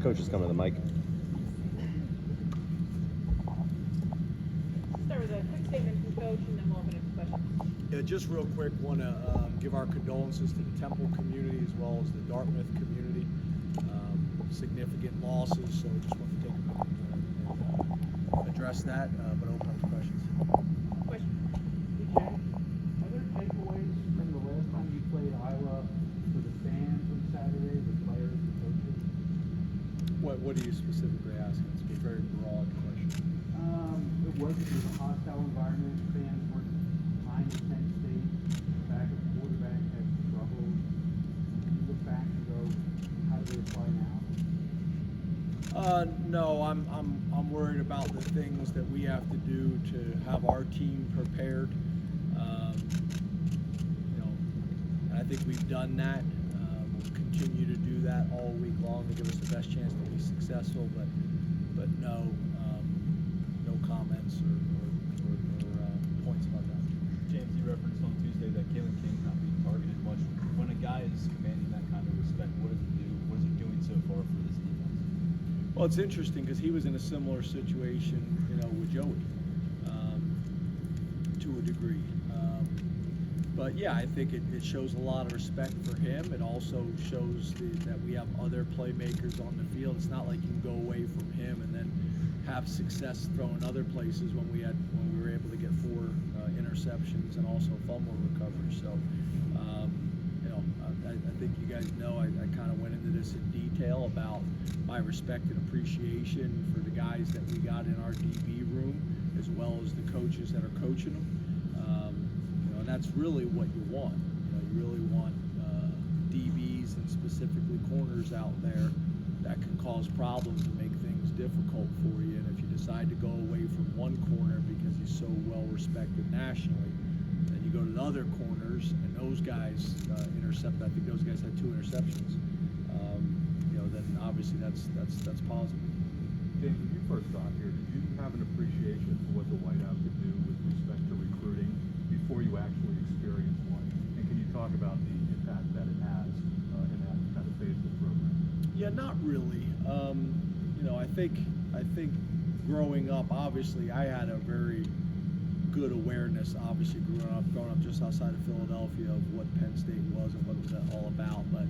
Coach is coming to the mic. Start with a quick statement from Coach, and then we'll open it to questions. Yeah, just real quick, want to give our condolences to the Temple community as well as the Dartmouth community. Significant losses, so just want to take a minute and address that, but open up to questions. Question. DJ, are there takeaways from the last time you played Iowa for the fans on Saturday, the players, the coaches? What are you specifically asking? It's a very broad question. It was a hostile environment. Fans weren't behind the Penn State. Backup quarterback had trouble. You look back and go, how do they apply now? No, I'm worried about the things that we have to do to have our team prepared. And I think we've done that. We'll continue to do that all week long to give us the best chance to be successful. But no comments or points about that. James, you referenced on Tuesday that Kalen King's not being targeted much. When a guy is commanding that kind of respect, what does it do? What is it doing so far for this defense? Well, it's interesting because he was in a similar situation, with Joey, to a degree. But yeah, I think it shows a lot of respect for him. It also shows that we have other playmakers on the field. It's not like you can go away from him and then have success throwing other places when we were able to get 4 interceptions and also fumble recovery. So, I think you guys know I kind of went into this in detail about my respect and appreciation for the guys that we got in our DB room, as well as the coaches that are coaching them. And that's really what you want. You really want DBs and specifically corners out there that can cause problems and make things difficult for you. And if you decide to go away from one corner because he's so well respected nationally, then you go to the other corners and those guys intercept. I think those guys had 2 interceptions. Then obviously that's positive. James, when you first got here, did you have an appreciation for what the Whiteout could do with respect to recruiting before you actually experienced one? And can you talk about the impact that it has in that kind of phase of the program? Yeah, not really. I think growing up, obviously, I had a very good awareness, obviously, growing up just outside of Philadelphia, of what Penn State was and what it was all about, but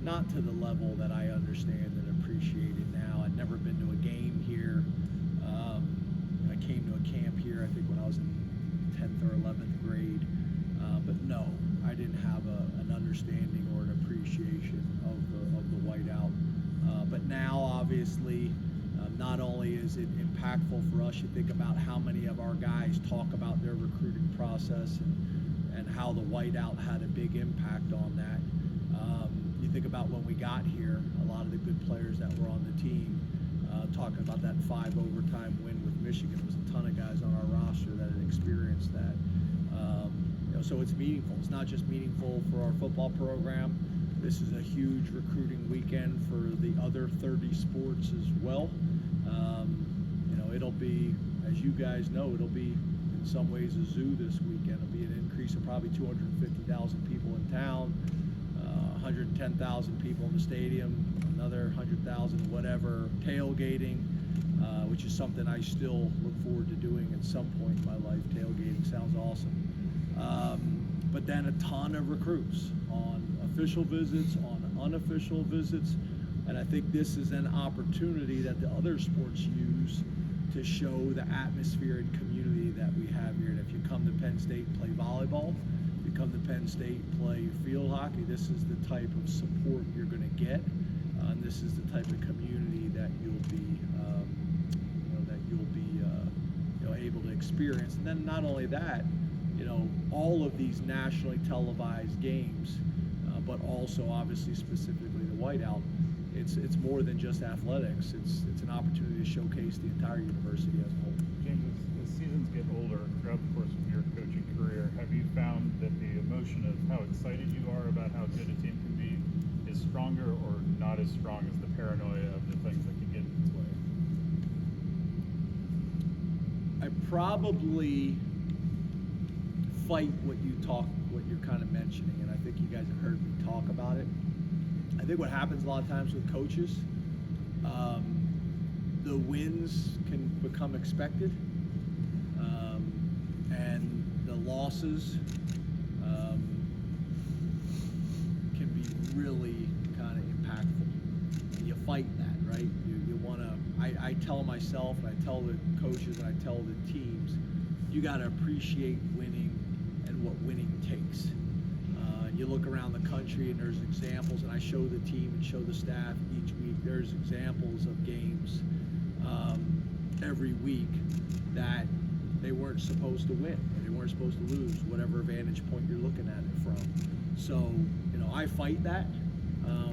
not to the level that I understand and appreciate it now. I'd never been to a game here. I came to a camp here, I think, when I was in 10th or 11th grade. But no, I didn't have an understanding or an appreciation of the Whiteout. But now, obviously, not only is it impactful for us, you think about how many of our guys talk about their recruiting process and how the Whiteout had a big impact on that. You think about when we got here, a lot of the good players that were on the team, talking about that 5 overtime win with Michigan. There was a ton of guys on our roster that had experienced that. So it's meaningful. It's not just meaningful for our football program. This is a huge recruiting weekend for the other 30 sports as well. It'll be, as you guys know, it'll be in some ways a zoo this weekend. It'll be an increase of probably 250,000 people in town, 110,000 people in the stadium, another 100,000 whatever tailgating, which is something I still look forward to doing at some point in my life. Tailgating sounds awesome. But then a ton of recruits on official visits, on unofficial visits, and I think this is an opportunity that the other sports use to show the atmosphere and community that we have here. And if you come to Penn State and play volleyball, if you come to Penn State and play field hockey, this is the type of support you're going to get, and this is the type of community that you'll be able to experience. And then not only that, all of these nationally televised games, but also obviously specifically the Whiteout, it's more than just athletics. It's an opportunity to showcase the entire university as a whole. James, as seasons get older throughout the course of your coaching career, have you found that the emotion of how excited you are about how good a team can be is stronger or not as strong as the paranoia of the things that can get in its way? I probably fight what you're kind of mentioning, and I think you guys have heard me talk about it. I think what happens a lot of times with coaches, the wins can become expected, and the losses can be really kind of impactful. And you fight that, right? You want to. I tell myself, and I tell the coaches, and I tell the teams, you got to appreciate winning and what winning takes. You look around the country and there's examples, and I show the team and show the staff each week, there's examples of games every week that they weren't supposed to win, or they weren't supposed to lose, whatever vantage point you're looking at it from. So, I fight that,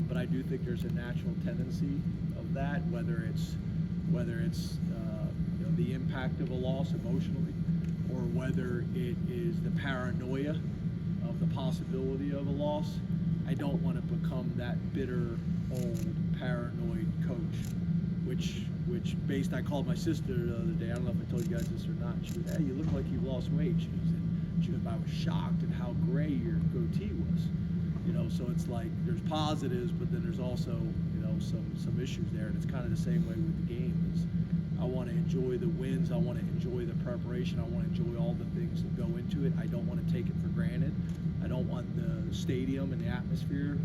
but I do think there's a natural tendency of that, whether it's the impact of a loss emotionally, or whether it is the paranoia of the possibility of a loss. I don't want to become that bitter, old, paranoid coach, which I called my sister the other day. I don't know if I told you guys this or not. She goes, "Hey, you look like you've lost weight." She goes, "I was shocked at how gray your goatee was." So it's like there's positives, but then there's also some issues there, and it's kind of the same way with the game. Is I want to enjoy the wins. I want to enjoy the preparation. I want to enjoy all the things that go into it. I don't want to take it for granted. I don't want the stadium and the atmosphere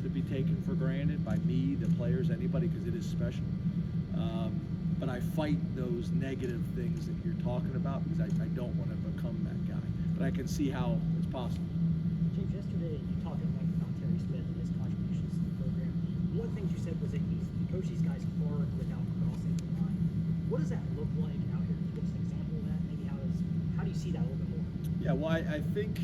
to be taken for granted by me, the players, anybody, because it is special. But I fight those negative things that you're talking about because I don't want to become that guy. But I can see how it's possible. James, yesterday you talked at length about Terry Smith and his contributions to the program. One of the things you said was that he coached these guys hard without crossing the line. What does that look like out here? Can you give us an example of that? Maybe how do you see that a little bit more? Yeah, well, I think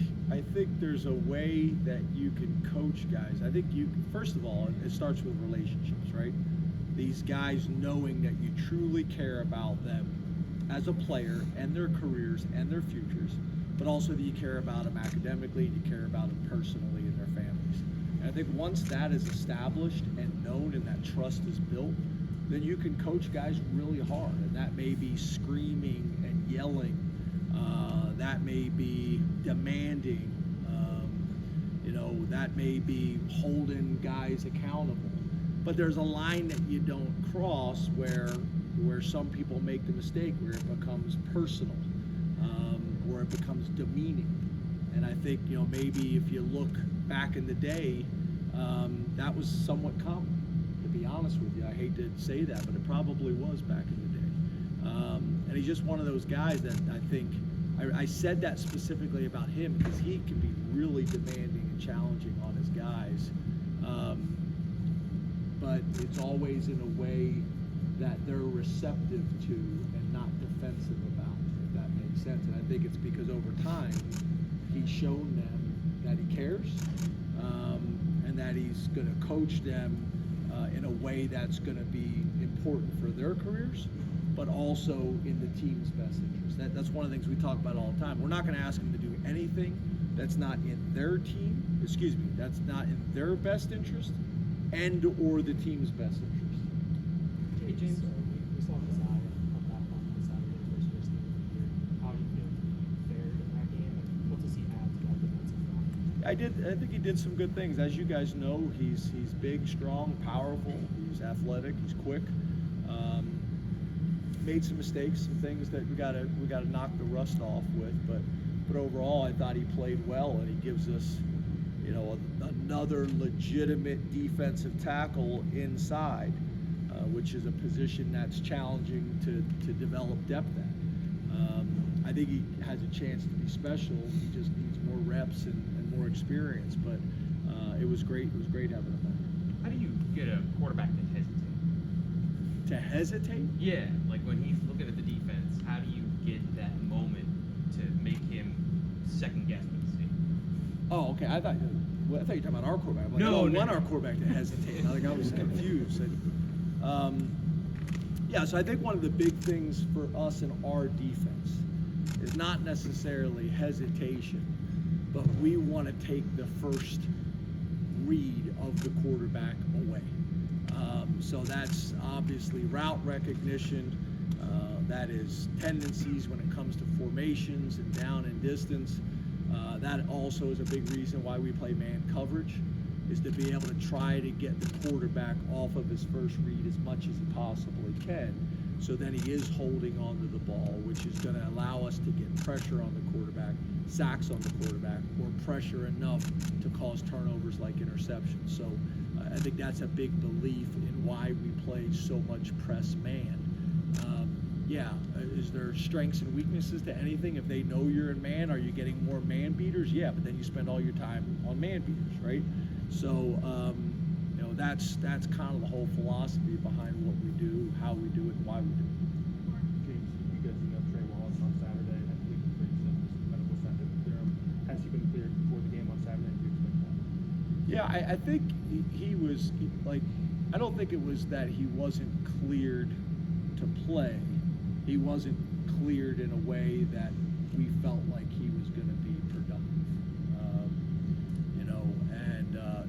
there's a way that you can coach guys. I think first of all, it starts with relationships, right? These guys knowing that you truly care about them as a player and their careers and their futures, but also that you care about them academically and you care about them personally and their families. And I think once that is established and known and that trust is built, then you can coach guys really hard. And that may be screaming and yelling. That may be demanding. That may be holding guys accountable. But there's a line that you don't cross where some people make the mistake where it becomes personal, or it becomes demeaning. And I think maybe if you look back in the day, that was somewhat common. To be honest with you, I hate to say that, but it probably was back in the day. And he's just one of those guys that I think I said that specifically about him because he can be really demanding and challenging on his guys. But it's always in a way that they're receptive to and not defensive about, if that makes sense. And I think it's because over time, he's shown them that he cares, and that he's going to coach them in a way that's going to be important for their careers, but also in the team's best interest. That's one of the things we talk about all the time. We're not going to ask them to do anything that's not in their that's not in their best interest and or the team's best interest. Hey, James, we saw this out on that on Saturday versus the year. How do you feel he fared in that game, and what does he add to that defensive front? I think he did some good things. As you guys know, he's big, strong, powerful. He's athletic. He's quick. Made some mistakes, some things that we gotta knock the rust off with. But overall, I thought he played well, and he gives us, another legitimate defensive tackle inside, which is a position that's challenging to develop depth at. I think he has a chance to be special. He just needs more reps and more experience. But it was great. It was great having him back. How do you get a quarterback to hesitate? To hesitate? Yeah, like when he's looking at the defense, how do you get that moment to make him second guess what he's seeing? Oh, okay. I thought you were talking about our quarterback. I'm like, No, I don't no. want our quarterback to hesitate. I was confused. So I think one of the big things for us in our defense is not necessarily hesitation, but we want to take the first read of the quarterback away. So that's obviously route recognition. That is tendencies when it comes to formations and down and distance. That also is a big reason why we play man coverage, is to be able to try to get the quarterback off of his first read as much as he possibly can, so then he is holding onto the ball, which is going to allow us to get pressure on the quarterback, sacks on the quarterback, or pressure enough to cause turnovers like interceptions. So I think that's a big belief in why we play so much press man. Is there strengths and weaknesses to anything? If they know you're in man, are you getting more man beaters? Yeah, but then you spend all your time on man beaters, right? So, that's kind of the whole philosophy behind what we do, how we do it, and why we do it. James, you guys emailed Trey Wallace on Saturday. I believe the Brady said was medical sent to clear him. Has he been cleared before the game on Saturday? Do you expect that? Yeah, I think he was I don't think it was that he wasn't cleared to play. He wasn't cleared in a way that we felt like he was going to be productive.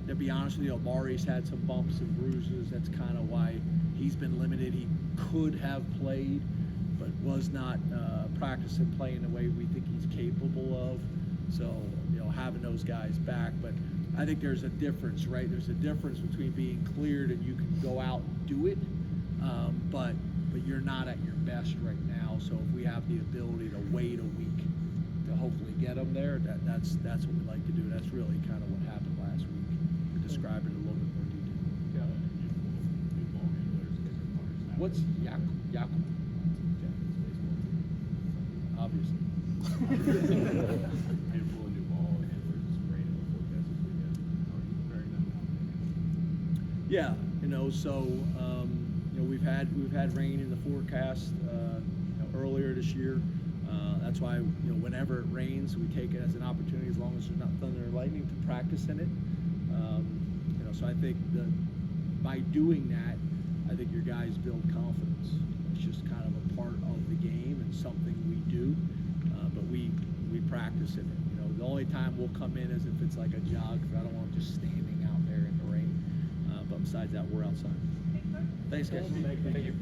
To be honest with you, Amari's had some bumps and bruises. That's kind of why he's been limited. He could have played, but was not practicing playing the way we think he's capable of. So, having those guys back. But I think there's a difference, right? There's a difference between being cleared and you can go out and do it, but you're not at your best right now. So if we have the ability to wait a week to hopefully get them there, that's what we like to do. That's really kind of what happened last week. To describe it in a little bit more detail. Yeah, new ball handlers, guys are corner snappers. What's Yaku? Japanese baseball team. Obviously. Handful of new ball handlers, some rain in the forecast this weekend. How are you preparing them? Yeah, we've had rain in the forecast earlier this year. That's why whenever it rains, we take it as an opportunity, as long as there's not thunder or lightning, to practice in it. So I think that by doing that, I think your guys build confidence. It's just kind of a part of the game and something we do, but we practice in it. The only time we'll come in is if it's like a jog. I don't want them just standing out there in the rain. But besides that, we're outside. Thanks, guys. Thank you.